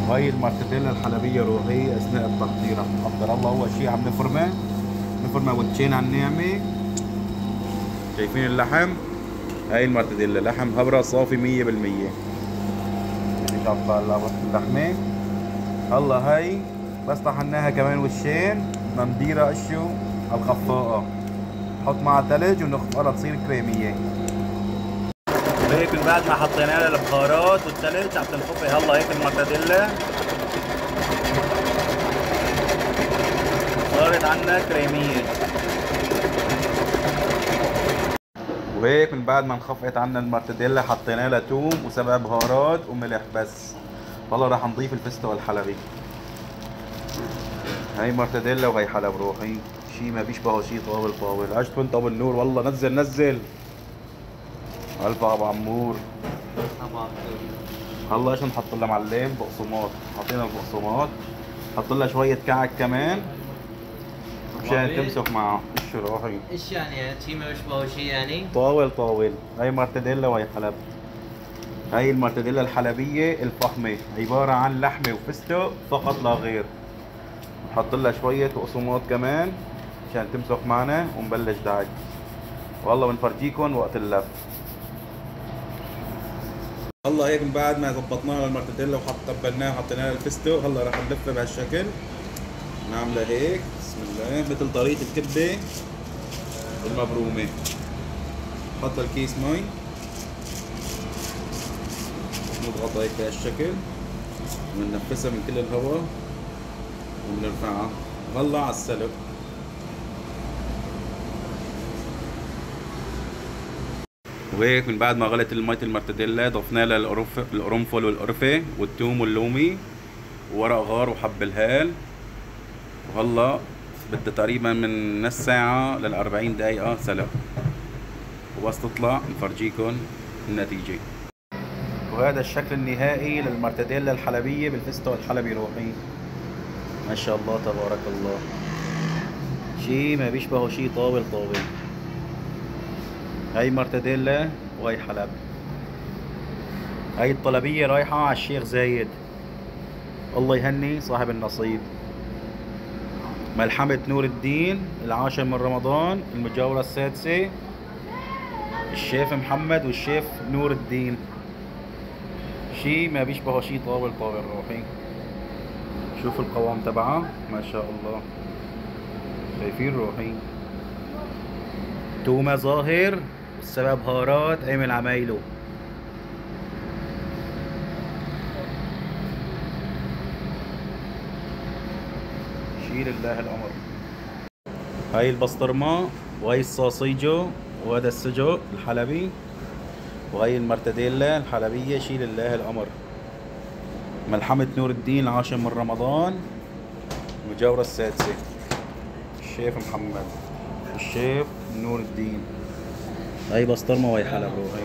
وهي المارتديلا الحلبية روحي أثناء التحضير عم نحضر. الله أول شي عم نفرمه وتشين على النعمة. شايفين اللحم؟ هاي المارتديلا لحم هبرة صافي 100%. يعني شطة اللحمة. هلا هاي بس طحناها كمان وشين بدنا نديرها اشو على الخفاقة، نحط معها ثلج ونخفقها تصير كريمية. وهيك من بعد ما حطينا لها البهارات والثلج عم تنخفق. هلا هيك المارتديلا صارت عنا كريمية. وهيك من بعد ما انخفقت عنا المارتديلا حطينا لها توم وسبع بهارات وملح بس. هلا راح نضيف الفستق الحلبي. هاي مارتديلا وهي حلب روحي، شي ما بيشبهه شي. طاول طاول عشت وانت ابو النور والله. نزل نزل. الف ابو عمور. هلا ايش نحط لها معلم؟ بقسماط. حطينا البقسماط، حط لها شويه كعك كمان مشان تمسك معه. ايش روحي؟ ايش يعني شي ما بيشبهه شي يعني؟ طاول طاول. هاي مارتديلا وهي حلب. هاي المارتديلا الحلبيه الفخمه عباره عن لحمه وفستق فقط لا غير. نحط لها شويه بقسماط كمان مشان تمسك معنا ونبلش دعك. والله بنفرجيكم وقت اللف. هلا هيك من بعد ما ظبطناها المارتديلا تبلناها وحطينا لها الفستق، هلا راح نلفها بهالشكل. نعملها هيك بسم الله مثل طريقة الكبة المبرومة. نحط الكيس مي، نضغطها هيك بهالشكل وننفسها من كل الهواء وبنرفعها. هلا على السلق. وهيك من بعد ما غلت المية المارتديلا ضفنا لها القرنفل والقرفة والثوم واللومي وورق غار وحب الهال. وهلا بدها تقريبا من نص ساعة ل40 دقيقة سلق، وبس تطلع نفرجيكم النتيجة. وهذا الشكل النهائي للمارتديلا الحلبية بالفستق الحلبي روحي. ما شاء الله تبارك الله، شي ما بيشبهه شي. طاول طاول. هاي مارتديلا وهي حلب. هاي الطلبية رايحة على الشيخ زايد، الله يهني صاحب النصيب. ملحمة نور الدين 10 من رمضان المجاورة السادسة، الشيف محمد والشيف نور الدين. شي ما بيشبهه شي. طاول طاول روحي. شوف القوام تبعها ما شاء الله. شايفين روحي؟ تومة ظاهر والسبع بهارات عمل عمايله. شي لله الأمر. هاي البسطرمة وهي الصاصيجو وهذا السجق الحلبي وهي المارتديلا الحلبية. شي لله الأمر. ملحمة نور الدين 10 من رمضان المجاورة السادسة، الشيف محمد الشيف نور الدين. هاي بسطرمة وهي حلب روحي.